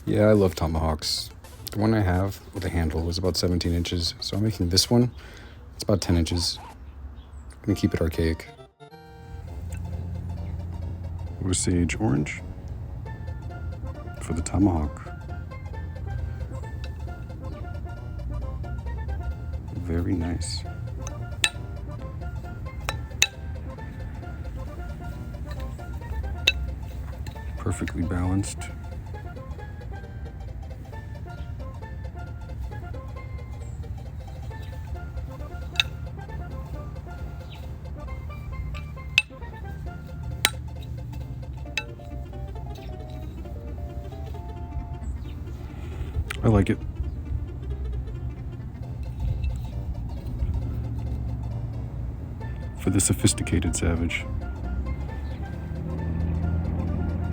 Yeah, I love tomahawks. The one I have with a handle was about 17 inches, so I'm making this one. It's about 10 inches. I'm gonna keep it archaic. Osage orange for the tomahawk. Very nice. Perfectly balanced. I like it. For the sophisticated savage.